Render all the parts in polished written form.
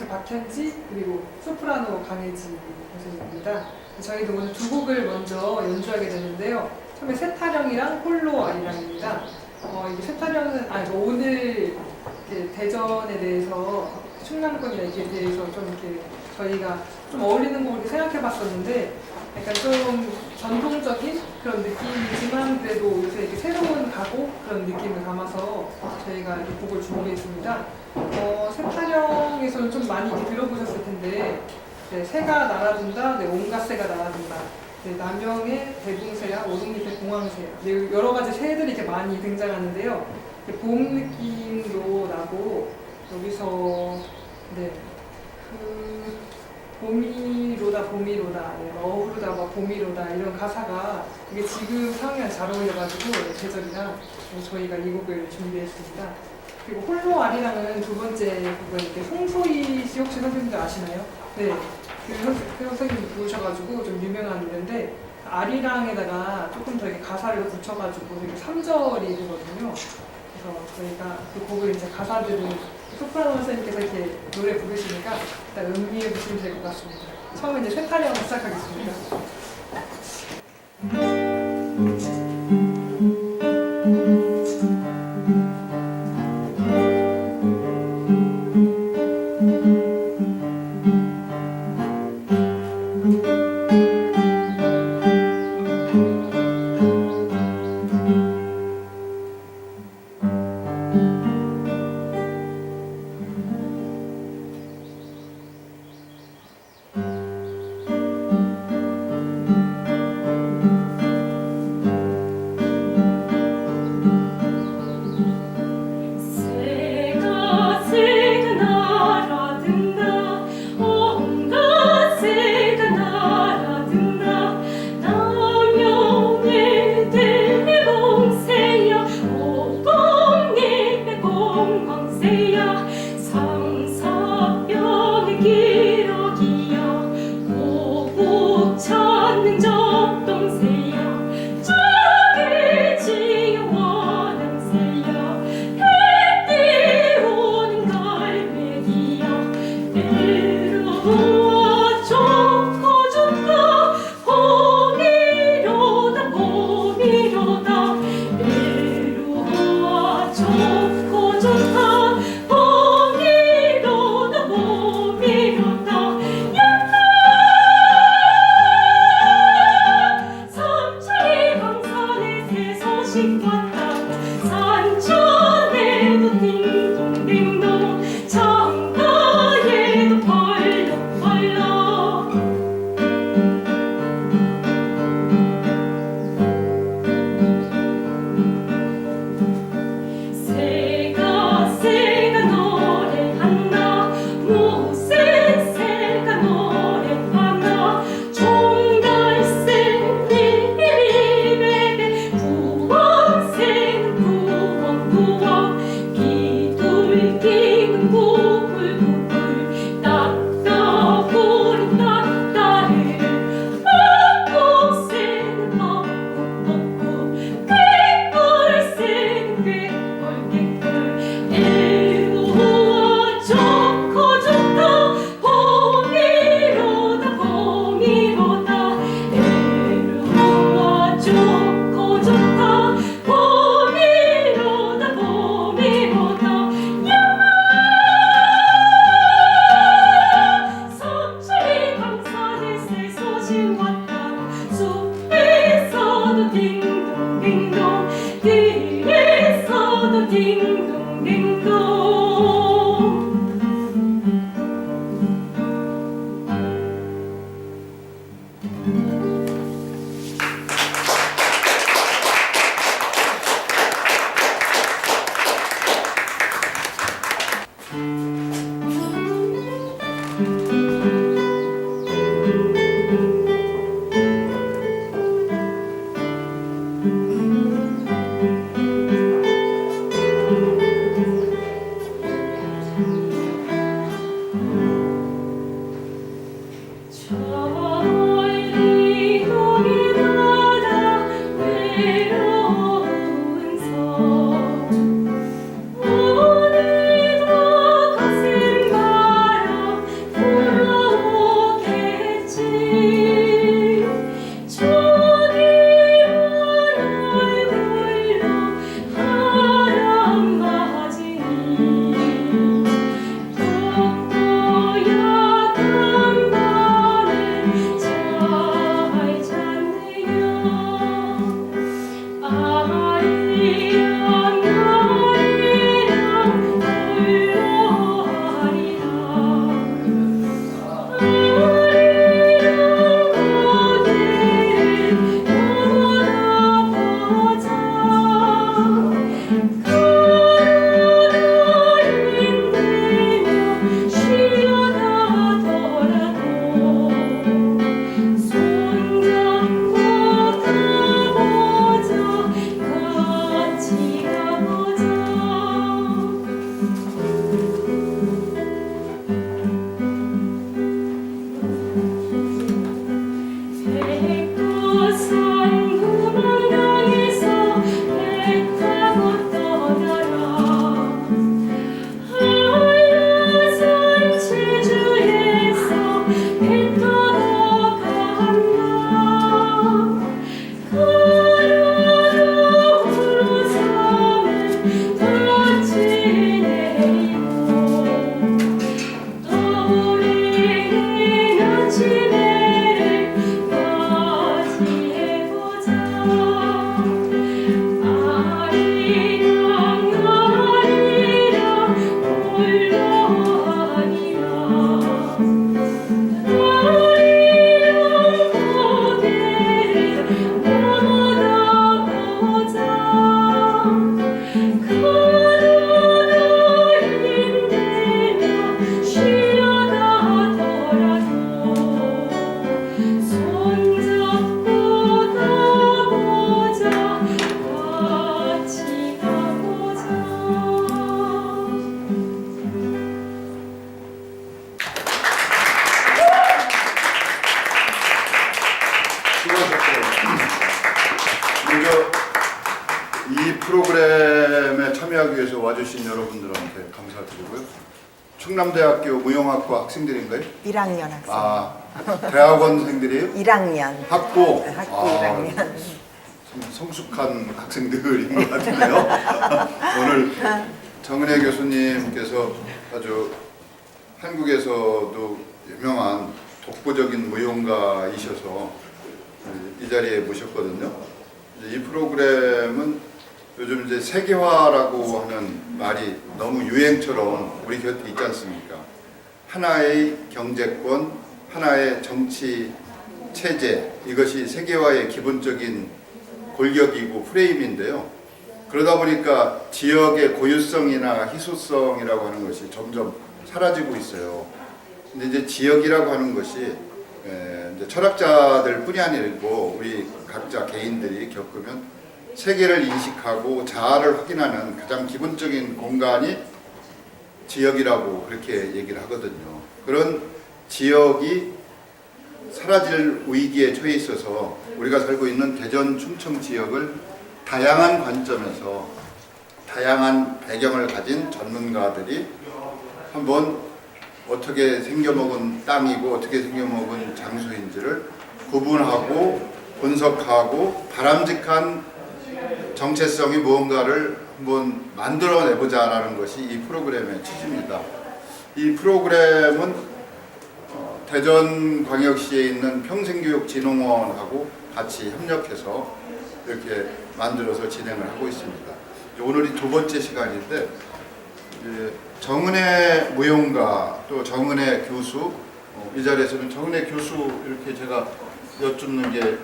베이스 박현지 그리고 소프라노 강혜지 선생님입니다. 저희도 오늘 두 곡을 먼저 연주하게 되는데요. 처음에 세타령이랑 홀로 아리랑입니다. 이게 세타령은 오늘 대전에 대해서 충남권이나 이게 대해서 좀 이렇게 저희가 좀 어울리는 곡을 생각해봤었는데 약간 좀 전통적인 그런 느낌이지만 그래도 요새 이렇게 새로운 가곡 그런 느낌을 담아서 저희가 이렇게 곡을 준비했습니다. 세타령에서는 좀 많이 이렇게 들어보셨을 텐데 네, 새가 날아든다, 네, 온갖 새가 날아든다, 네, 남영의 대붕새야, 오동잎의 공황새야, 네, 여러 가지 새들이 이렇게 많이 등장하는데요. 봄 느낌도 나고 여기서 네, 봄이로다 봄이로다 네, 어우르다 봄이로다 이런 가사가 이게 지금 상황이랑 잘 어울려가지고 네, 계절이랑 저희가 이 곡을 준비했습니다. 그리고 홀로 아리랑은 두 번째 부분 이렇게 송소희 씨 혹시 선생님들 아시나요? 네, 그 선생님이 부르셔가지고 좀 유명한 노래인데 아리랑에다가 조금 더 이렇게 가사를 붙여가지고 이렇게 3절이 되거든요. 그래서 저희가 그 곡을 이제 가사들을 소프라노 선생님께서 이렇게 노래 부르시니까 일단 음미해 보시면 될 것 같습니다. 처음에 이제 세타령 시작하겠습니다. 프로그램에 참여하기 위해서 와주신 여러분들한테 감사드리고요. 충남대학교 무용학과 학생들인가요? 1학년 학생. 아, 대학원생들이에요? 1학년. 학부? 학부 1학년. 참 성숙한 학생들인 것 같은데요. 오늘 정은혜 교수님께서 아주 한국에서도 유명한 독보적인 무용가이셔서 이 자리에 모셨거든요. 이 프로그램은 요즘 이제 세계화라고 하는 말이 너무 유행처럼 우리 곁에 있지 않습니까? 하나의 경제권, 하나의 정치 체제, 이것이 세계화의 기본적인 골격이고 프레임인데요. 그러다 보니까 지역의 고유성이나 희소성이라고 하는 것이 점점 사라지고 있어요. 근데 이제 지역이라고 하는 것이 이제 철학자들 뿐이 아니고 우리 각자 개인들이 겪으면 세계를 인식하고 자아를 확인하는 가장 기본적인 공간이 지역이라고 그렇게 얘기를 하거든요. 그런 지역이 사라질 위기에 처해 있어서 우리가 살고 있는 대전 충청 지역을 다양한 관점에서 다양한 배경을 가진 전문가들이 한번 어떻게 생겨먹은 땅이고 어떻게 생겨먹은 장소인지를 구분하고 분석하고 바람직한 정체성이 무언가를 한번 만들어내보자라는 것이 이 프로그램의 취지입니다. 이 프로그램은 대전광역시에 있는 평생교육진흥원하고 같이 협력해서 이렇게 만들어서 진행을 하고 있습니다. 오늘이 두 번째 시간인데 정은혜 무용가 또 정은혜 교수 이 자리에서는 정은혜 교수 이렇게 제가 여쭙는 게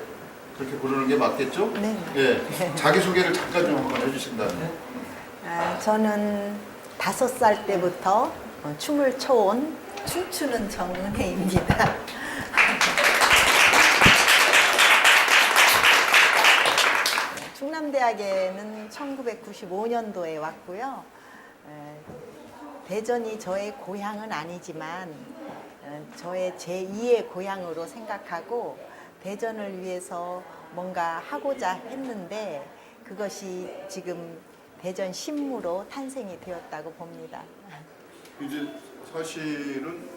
그렇게 부르는 게 맞겠죠? 네. 예. 자기소개를 잠깐 좀 한번 해주신다면. 저는 5살 때부터 춤을 춰온 춤추는 정은혜입니다. 충남대학에는 1995년도에 왔고요. 대전이 저의 고향은 아니지만 저의 제2의 고향으로 생각하고 대전을 위해서 뭔가 하고자 했는데 그것이 지금 대전 신무로 탄생이 되었다고 봅니다. 이제 사실은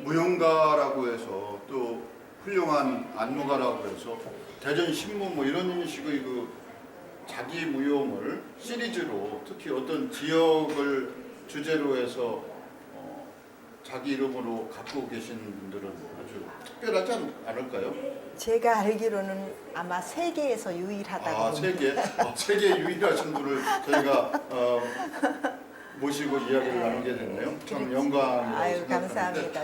무용가라고 해서 또 훌륭한 안무가라고 해서 대전 신무 뭐 이런 식의 그 자기 무용을 시리즈로 특히 어떤 지역을 주제로 해서 자기 이름으로 갖고 계신 분들은 아주 특별하지 않을까요? 제가 알기로는 아마 세계에서 유일하다고 봅니다. 세계 유일하신 분을 저희가 모시고 이야기를 나누게 됐네요. 참 영광이라고 아유, 생각하는데. 감사합니다.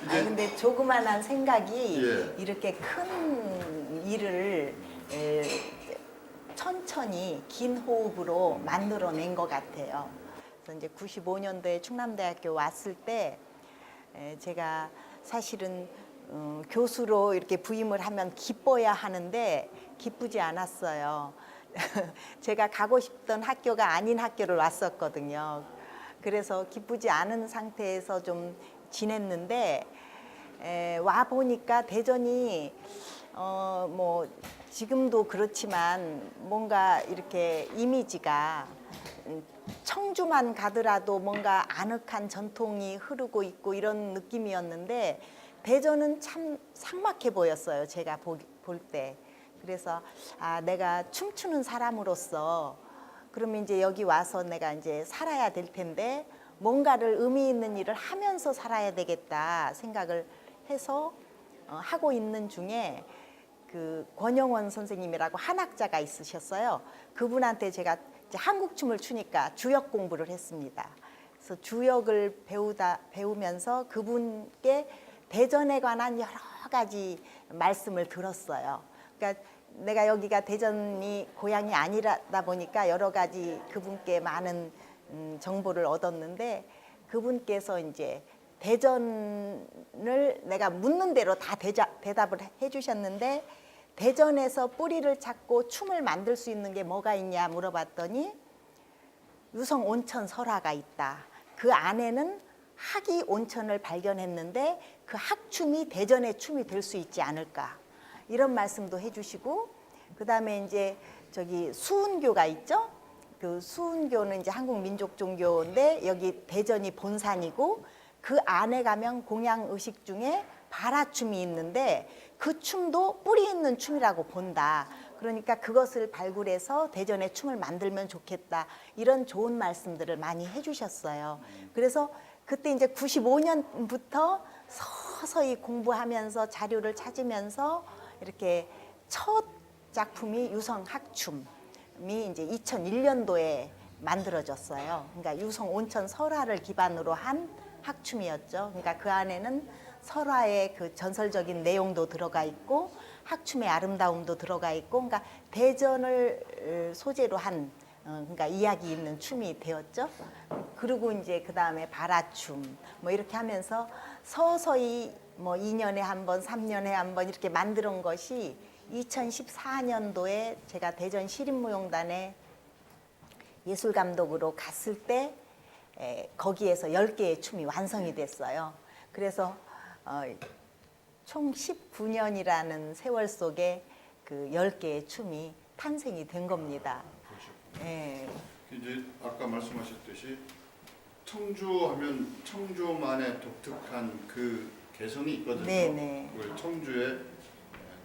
근데 조그만한 생각이 예. 이렇게 큰 일을 천천히 긴 호흡으로 만들어낸 것 같아요. 그래서 이제 95년도에 충남대학교 왔을 때 제가 사실은 교수로 이렇게 부임을 하면 기뻐야 하는데 기쁘지 않았어요. 제가 가고 싶던 학교가 아닌 학교를 왔었거든요. 그래서 기쁘지 않은 상태에서 좀 지냈는데 와 보니까 대전이 뭐 지금도 그렇지만 뭔가 이렇게 이미지가 청주만 가더라도 뭔가 아늑한 전통이 흐르고 있고 이런 느낌이었는데 대전은 참 삭막해 보였어요. 제가 볼 때. 그래서 내가 춤추는 사람으로서 그러면 이제 여기 와서 내가 이제 살아야 될 텐데 뭔가를 의미 있는 일을 하면서 살아야 되겠다 생각을 해서 하고 있는 중에 그 권영원 선생님이라고 한학자가 있으셨어요. 그분한테 제가 이제 한국 춤을 추니까 주역 공부를 했습니다. 그래서 주역을 배우면서 그분께 대전에 관한 여러 가지 말씀을 들었어요. 그러니까 내가 여기가 대전이 고향이 아니다 보니까 여러 가지 그분께 많은 정보를 얻었는데 그분께서 이제 대전을 내가 묻는 대로 다 대답을 해주셨는데 대전에서 뿌리를 찾고 춤을 만들 수 있는 게 뭐가 있냐 물어봤더니 유성 온천 설화가 있다. 그 안에는 학이 온천을 발견했는데 그 학춤이 대전의 춤이 될 수 있지 않을까 이런 말씀도 해주시고 그 다음에 이제 저기 수은교가 있죠. 그 수은교는 이제 한국 민족 종교인데 여기 대전이 본산이고 그 안에 가면 공양 의식 중에 바라춤이 있는데 그 춤도 뿌리 있는 춤이라고 본다. 그러니까 그것을 발굴해서 대전에 춤을 만들면 좋겠다. 이런 좋은 말씀들을 많이 해주셨어요. 그래서 그때 이제 95년부터 서서히 공부하면서 자료를 찾으면서 이렇게 첫 작품이 유성학춤이 이제 2001년도에 만들어졌어요. 그러니까 유성 온천 설화를 기반으로 한 학춤이었죠. 그러니까 그 안에는 설화의 그 전설적인 내용도 들어가 있고 학춤의 아름다움도 들어가 있고, 그러니까 대전을 소재로 한 그러니까 이야기 있는 춤이 되었죠. 그리고 이제 그 다음에 바라춤 뭐 이렇게 하면서 서서히 뭐 2년에 한 번, 3년에 한 번 이렇게 만드는 것이 2014년도에 제가 대전 시립무용단에 예술감독으로 갔을 때 거기에서 10개의 춤이 완성이 됐어요. 그래서 총 19년이라는 세월 속에 그 10개의 춤이 탄생이 된 겁니다. 예. 이제 아까 말씀하셨듯이 청주하면 청주만의 독특한 그 개성이 있거든요. 네네. 그걸 청주의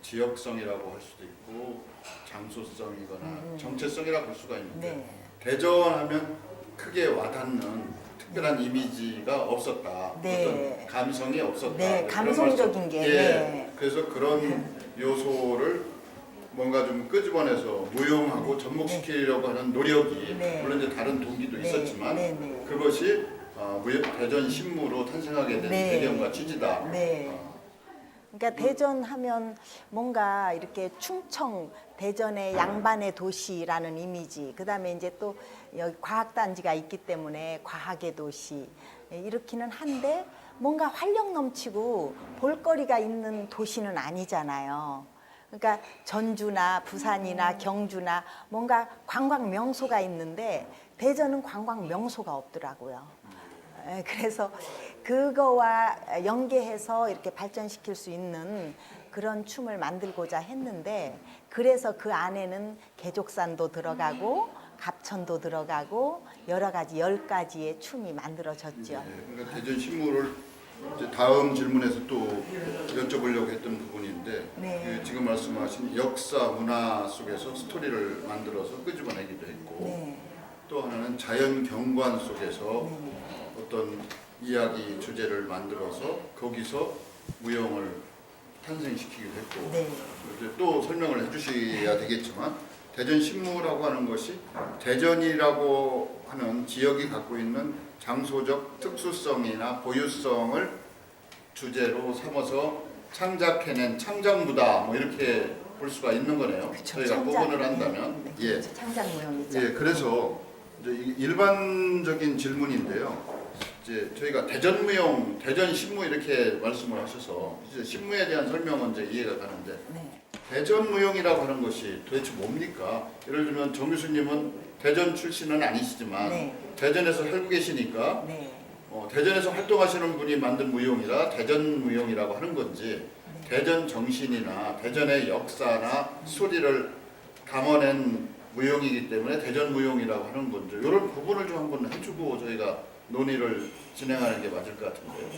지역성이라고 할 수도 있고 장소성이거나 정체성이라고 볼 수가 있는데 네. 대전하면 크게 와닿는 특별한 이미지가 없었다. 네. 어떤 감성이 없었다. 네, 그런 감성적인 말씀. 게, 예. 네. 그래서 그런 요소를 뭔가 좀 끄집어내서 무용하고 접목시키려고 하는 노력이 네. 물론 이제 다른 동기도 네. 있었지만 네, 네. 그것이 대전 신무로 탄생하게 된 네. 배경과 취지다. 네. 그러니까 대전 하면 뭔가 이렇게 충청 대전의 양반의 도시라는 이미지, 그다음에 이제 또 여기 과학단지가 있기 때문에 과학의 도시 이렇기는 한데 뭔가 활력 넘치고 볼거리가 있는 도시는 아니잖아요. 그러니까 전주나 부산이나 경주나 뭔가 관광 명소가 있는데 대전은 관광 명소가 없더라고요. 그래서 그거와 연계해서 이렇게 발전시킬 수 있는 그런 춤을 만들고자 했는데, 그래서 그 안에는 개족산도 들어가고 갑천도 들어가고 여러 가지 10가지의 춤이 만들어졌죠. 예, 그러니까 대전 신무를 이제 다음 질문에서 또 여쭤보려고 했던 부분인데 네. 그 지금 말씀하신 역사 문화 속에서 스토리를 만들어서 끄집어내기도 했고 네. 또 하나는 자연 경관 속에서 어떤 이야기 주제를 만들어서 거기서 무용을 탄생시키기도 했고 네. 이제 또 설명을 해주셔야 되겠지만 대전 신무라고 하는 것이 대전이라고 하는 지역이 갖고 있는 장소적 특수성이나 고유성을 주제로 삼아서 창작해낸 창작무다 뭐 이렇게 볼 수가 있는 거네요. 그쵸, 저희가 창작. 구분을 한다면. 네, 예. 그렇죠. 창작 무용이죠. 예, 그래서 이제 일반적인 질문인데요. 이제 저희가 대전무용, 대전신무 이렇게 말씀을 하셔서 이제 신무에 대한 설명은 이제 이해가 가는데 네. 대전무용이라고 하는 것이 도대체 뭡니까? 예를 들면 정 교수님은 대전 출신은 아니시지만 네. 대전에서 살고 계시니까 네. 대전에서 활동하시는 분이 만든 무용이라 대전무용이라고 하는 건지 대전 정신이나 대전의 역사나 스토리를 담아낸 무용이기 때문에 대전무용이라고 하는 건지 이런 구분을 좀 한번 해주고 저희가 논의를 진행하는 게 맞을 것 같은데요.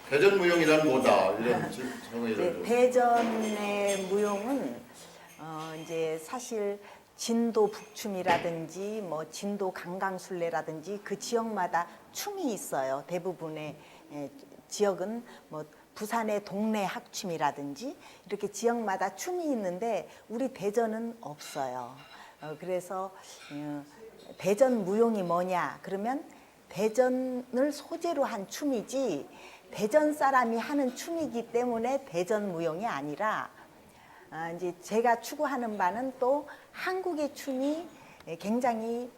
대전무용이란 뭐다 이런 정의를 네, 대전의 무용은 이제 사실 진도 북춤이라든지 뭐 진도 강강술래라든지 그 지역마다 춤이 있어요. 대부분의 지역은 뭐 부산의 동네 학춤이라든지 이렇게 지역마다 춤이 있는데 우리 대전은 없어요. 그래서 대전 무용이 뭐냐 그러면 대전을 소재로 한 춤이지 대전 사람이 하는 춤이기 때문에 대전 무용이 아니라 이제 제가 추구하는 바는 또 한국의 춤이 굉장히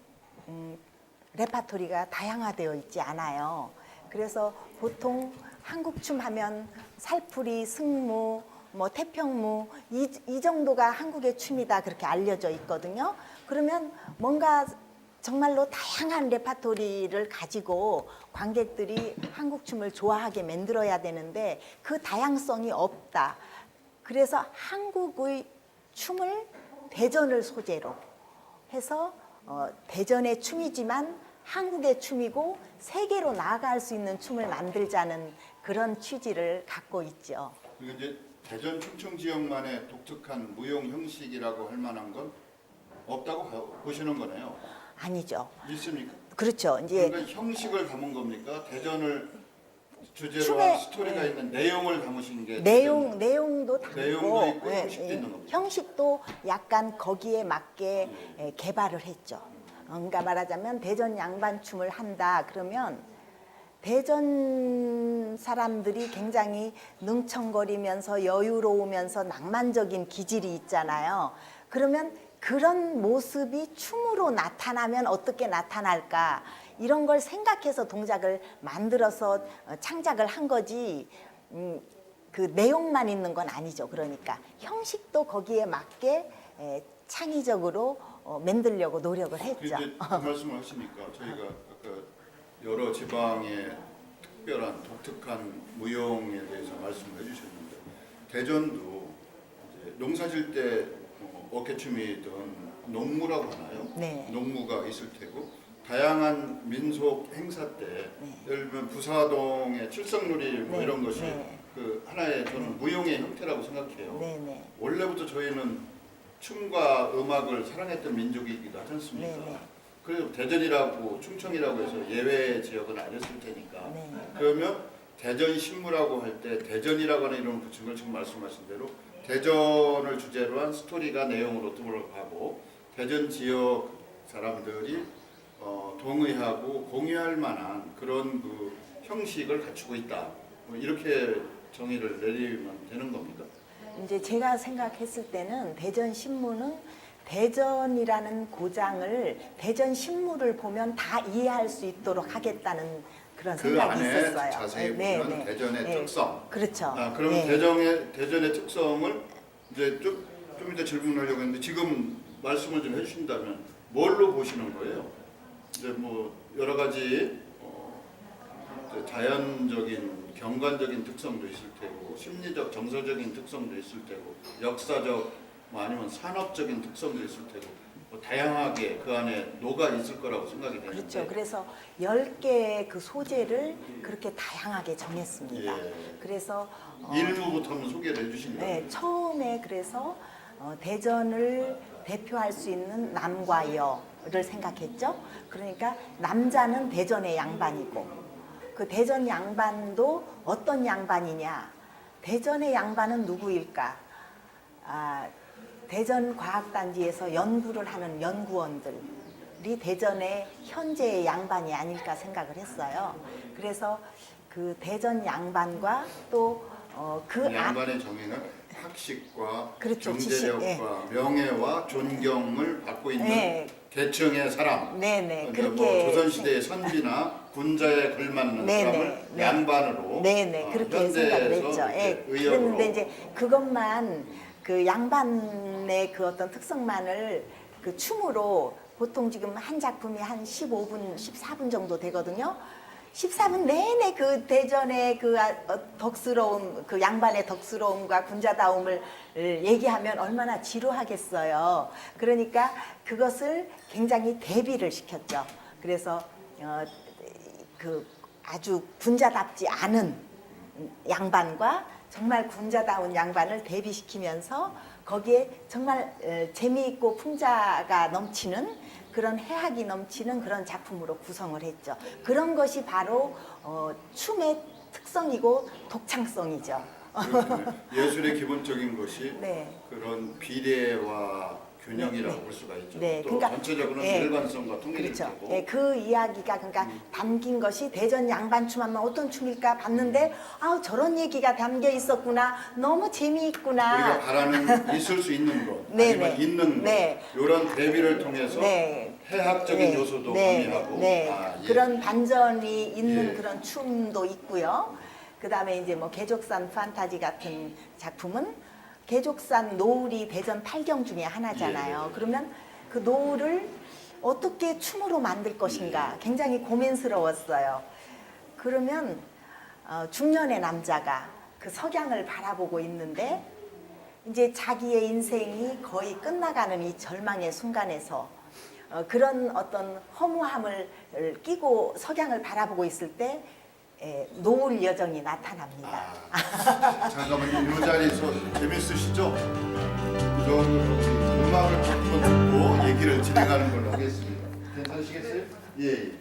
레파토리가 다양화되어 있지 않아요. 그래서 보통 한국 춤 하면 살풀이, 승무, 뭐 태평무 이 정도가 한국의 춤이다 그렇게 알려져 있거든요. 그러면 뭔가 정말로 다양한 레파토리를 가지고 관객들이 한국 춤을 좋아하게 만들어야 되는데 그 다양성이 없다. 그래서 한국의 춤을 대전을 소재로 해서 대전의 춤이지만 한국의 춤이고 세계로 나아갈 수 있는 춤을 만들자는 그런 취지를 갖고 있죠. 그리고 이제 대전 충청 지역만의 독특한 무용 형식이라고 할 만한 건 없다고 보시는 거네요. 아니죠. 있습니까? 그렇죠. 이제 그러니까 형식을 담은 겁니까? 대전을 주제로 춤의- 한 스토리가 있는 내용을 담으신 게 내용도 담고 내용도 있고 형식도 있는 겁니다. 형식도 약간 거기에 맞게 개발을 했죠. 그러니까 말하자면 대전 양반춤을 한다 그러면 대전 사람들이 굉장히 능청거리면서 여유로우면서 낭만적인 기질이 있잖아요. 그러면 그런 모습이 춤으로 나타나면 어떻게 나타날까 이런 걸 생각해서 동작을 만들어서 창작을 한 거지 그 내용만 있는 건 아니죠. 그러니까 형식도 거기에 맞게 창의적으로 만들려고 노력을 그 했죠. 이제 그 말씀을 하시니까 저희가 아까 여러 지방의 특별한 독특한 무용에 대해서 말씀을 해주셨는데 대전도 이제 농사질 때 어깨춤이든 농무라고 하나요? 네. 농무가 있을 테고 다양한 민속 행사 때 예를 들면 부사동의 칠성놀이 뭐 네. 이런 것이 네. 그 하나의 저는 무용의 형태라고 생각해요. 네네. 원래부터 저희는 춤과 음악을 사랑했던 민족이기도 하지 않습니까? 네네. 그래서 대전이라고 충청이라고 해서 예외 지역은 아니었을 테니까 네. 그러면 대전 신무라고 할 때 대전이라고 하는 이름을 붙인 걸 지금 말씀하신 대로 대전을 주제로 한 스토리가 내용으로 들어가고 대전 지역 사람들이 동의하고 공유할 만한 그런 그 형식을 갖추고 있다. 뭐 이렇게 정의를 내리면 되는 겁니까? 이제 제가 생각했을 때는 대전 신무는 대전이라는 고장을 대전 신무를 보면 다 이해할 수 있도록 하겠다는 그런 그 생각이 안에 있었어요. 자세히 보면 대전의 특성. 그렇죠. 그럼 네. 대전의 특성을 이제 좀 이따 질문하려고 했는데 지금 말씀을 좀 해주신다면 뭘로 보시는 거예요? 이제 뭐 여러 가지 이제 자연적인 경관적인 특성도 있을 테고 심리적 정서적인 특성도 있을 테고 역사적 뭐 아니면 산업적인 특성도 있을 테고 뭐 다양하게 그 안에 녹아 있을 거라고 생각이 되는데 그렇죠. 그래서 10개의 그 소재를 그렇게 다양하게 정했습니다. 예. 그래서 일부부터 한번 소개를 해주신 거예요. 네, 처음에 그래서 대전을 대표할 수 있는 남과 여를 생각했죠. 그러니까 남자는 대전의 양반이고 그 대전 양반도 어떤 양반이냐. 대전의 양반은 누구일까? 대전과학단지에서 연구를 하는 연구원들이 대전의 현재의 양반이 아닐까 생각을 했어요. 그래서 그 대전 양반과 또 그 양반의 정의는 학식과 그렇죠. 경제력과 지식, 명예와 존경을 받고 있는 네. 계층의 사람. 네네 그러니까 그렇게 뭐 조선시대의 선비나 군자에 걸맞는 네네, 사람을 네. 양반으로 네네 그렇게 생각을 했죠. 예. 의역으로 그런데 이제 그것만 그 양반의 그 어떤 특성만을 그 춤으로 보통 지금 한 작품이 한 15분, 14분 정도 되거든요. 14분 내내 그 대전의 그 덕스러움, 그 양반의 덕스러움과 군자다움을 얘기하면 얼마나 지루하겠어요. 그러니까 그것을 굉장히 대비를 시켰죠. 그래서 그 아주 군자답지 않은 양반과 정말 군자다운 양반을 대비시키면서 거기에 정말 재미있고 풍자가 넘치는 그런 해학이 넘치는 그런 작품으로 구성을 했죠. 그런 것이 바로 춤의 특성이고 독창성이죠. 그렇군요. 예술의 기본적인 것이 네. 그런 비례와 균형이라고 볼 수가 있죠. 네, 또 그러니까, 전체적으로는 예, 일관성과 통일이 그렇죠. 되고 예, 그 이야기가 그러니까 담긴 것이 대전 양반춤 하면 어떤 춤일까 봤는데 아우 저런 얘기가 담겨 있었구나. 너무 재미있구나. 우리가 바라는 있을 수 있는 것 네, 아니면 네. 있는 것 네. 이런 대비를 통해서 네. 해학적인 요소도 가미하고 네. 예. 그런 반전이 있는 예. 그런 춤도 있고요. 그다음에 이제 뭐 개족산 판타지 같은 작품은 개족산 노을이 대전 8경 중에 하나잖아요. 예. 그러면 그 노을을 어떻게 춤으로 만들 것인가 굉장히 고민스러웠어요. 그러면 중년의 남자가 그 석양을 바라보고 있는데 이제 자기의 인생이 거의 끝나가는 이 절망의 순간에서 그런 어떤 허무함을 끼고 석양을 바라보고 있을 때 노을 여정이 나타납니다. 잠깐만요. 이 자리에서 재밌으시죠? 그럼 음악을 한번 듣고 얘기를 진행하는 걸로 하겠습니다. 괜찮으시겠어요? 예.